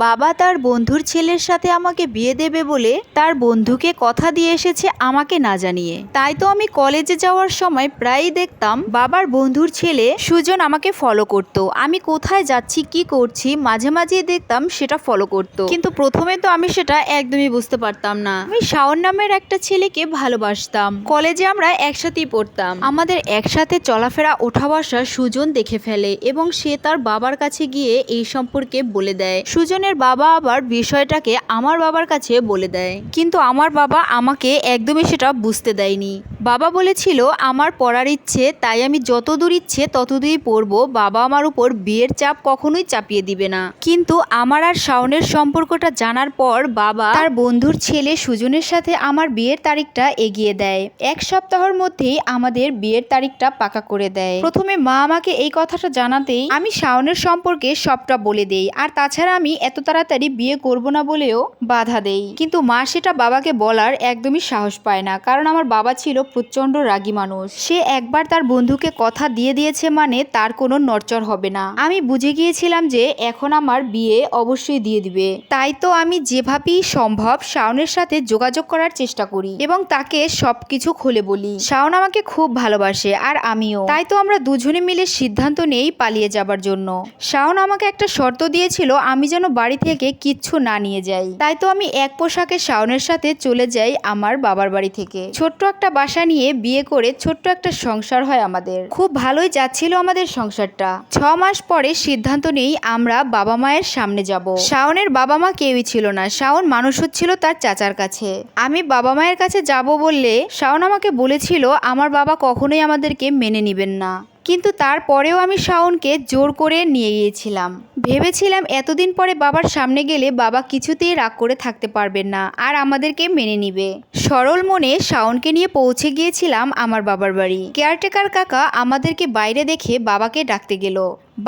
বাবা তার বন্ধুর ছেলের সাথে আমাকে বিয়ে দেবে বলে তার বন্ধুকে কথা দিয়ে এসেছে আমাকে না জানিয়ে। তাই তো আমি কলেজে যাওয়ার সময় প্রায়ই দেখতাম বাবার বন্ধুর ছেলে সুজন আমাকে ফলো করত। আমি কোথায় যাচ্ছি কি করছি মাঝে মাঝেই দেখতাম সেটা ফলো করত, কিন্তু প্রথমে তো আমি সেটা একদমই বুঝতে পারতাম না। আমি শাওন নামের একটা ছেলেকে ভালোবাসতাম। কলেজে আমরা একসাথেই পড়তাম। আমাদের একসাথে চলাফেরা ওঠা বসা সুজন দেখে ফেলে এবং সে তার বাবার কাছে গিয়ে এই সম্পর্কে বলে দেয়। সুজনের বাবা আবার বিষয়টাকে আমার বাবার কাছে বলে দেয়, কিন্তু আমার বাবা আমাকে একদমই সেটা বুঝতে দেয়নি। বাবা বলেছিল আমার পড়ার ইচ্ছে, তাই আমি যত দূর ইচ্ছে তত দূরই পড়বো। বাবা আমার উপর বিয়ের চাপ কখনোই চাপিয়ে দিবে না। কিন্তু আমার আর শাওনের সম্পর্কটা জানার পর বাবা তার বন্ধুর ছেলে সুজনের সাথে আমার বিয়ের তারিখটা এগিয়ে দেয়। এক সপ্তাহের মধ্যেই আমাদের বিয়ের তারিখটা পাকা করে দেয়। প্রথমে মা আমাকে এই কথাটা জানাতেই আমি শাওনের সম্পর্কে সবটা বলে দেই, আর তাছাড়া আমি এত তাড়াতাড়ি বিয়ে করব না বলেও বাধা দেই। কিন্তু মা সেটা বাবাকে বলার একদমই সাহস পায় না, কারণ আমার বাবা ছিল প্রচন্ড রাগী মানুষ। সে একবার তার বন্ধুকে কথা দিয়ে দিয়েছে মানে তার কোনো নড়চড় হবে না। আমি বুঝে গিয়েছিলাম যে এখন আমার বিয়ে অবশ্যই দিয়ে দিবে। তাই তো আমি যেভাবেই সম্ভব শাওনের সাথে যোগাযোগ করার চেষ্টা করি এবং তাকে সবকিছু খুলে বলি। শাওন আমাকে খুব ভালোবাসে আর আমিও। তাই তো আমরা দুজনে মিলে সিদ্ধান্ত নেই পালিয়ে যাবার জন্য। শাওন আমাকে একটা শর্ত দিয়েছিল, আমি যেন বাড়ি থেকে কিচ্ছু না নিয়ে যাই। তাই তো আমি এক পোশাকে শাওনের সাথে চলে যাই আমার বাবার বাড়ি থেকে। ছোট্ট একটা বাসা নিয়ে বিয়ে করে ছোট্ট একটা সংসার হয় আমাদের। খুব ভালোই যাচ্ছিল আমাদের সংসারটা। 6 মাস পরে সিদ্ধান্ত নেই আমরা বাবা মায়ের সামনে যাব। শাওনের বাবা মা কেউই ছিল না। শাওন মানুষ হচ্ছিল তার চাচার কাছে। আমি বাবা মায়ের কাছে যাব বললে শাওন আমাকে বলেছিল আমার বাবা কখনোই আমাদেরকে মেনে নিবেন না, কিন্তু তারপরেও আমি শাওনকে জোর করে নিয়ে গিয়েছিলাম। ভেবেছিলাম এতদিন পরে বাবার সামনে গেলে বাবা কিছুতেই রাগ করে থাকতে পারবেন না আর আমাদেরকে মেনে নিবে। সরল মনে শাওনকে নিয়ে পৌঁছে গিয়েছিলাম আমার বাবার বাড়ি। কেয়ারটেকার কাকা আমাদেরকে বাইরে দেখে বাবাকে ডাকতে গেল।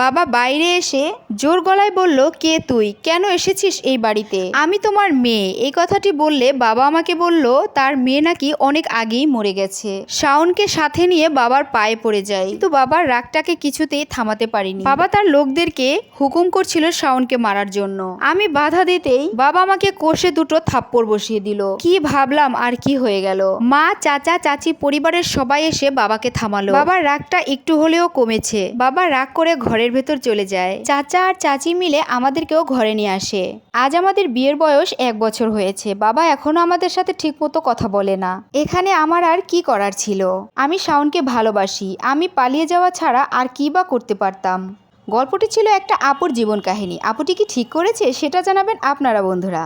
বাবা বাইরে এসে জোর গলায় বলল, কে তুই, কেন এসেছিস এই বাড়িতে? আমি তোমার মেয়ে। এই কথাটি বললে বাবা আমাকে বলল তার মেয়ে নাকি অনেক আগেই মরে গেছে। শাওনকে সাথে নিয়ে বাবার পায়ে পড়ে যায়, কিন্তু বাবার রাগটাকে কিছুতেই থামাতে পারিনি। বাবা তার লোকদেরকে হুকুম করছিল শাওনকে মারার জন্য। আমি বাধা দিতেই বাবা আমাকে কষে দুটো থাপ্পড় বসিয়ে দিল। কি ভাবলাম আর কি হয়ে গেল। মা, চাচা, চাচি, পরিবারের সবাই এসে বাবাকে থামালো। বাবার রাগটা একটু হলেও কমেছে। বাবা রাগ করে ঘরের ভেতর চলে যায়। চাচা আর চাচি মিলে আমাদেরকেও ঘরে নিয়ে আসে। আজ আমাদের বিয়ের বয়স 1 বছর হয়েছে। বাবা এখনো আমাদের সাথে ঠিক মতো কথা বলে না। এখানে আমার আর কি করার ছিল? আমি শাওনকে ভালোবাসি। আমি পালিয়ে যাওয়া ছাড়া আর কি বা করতে পারতাম? গল্পটি ছিল একটা আপুর জীবন কাহিনী। আপুটি কি ঠিক করেছে সেটা জানাবেন আপনারা বন্ধুরা।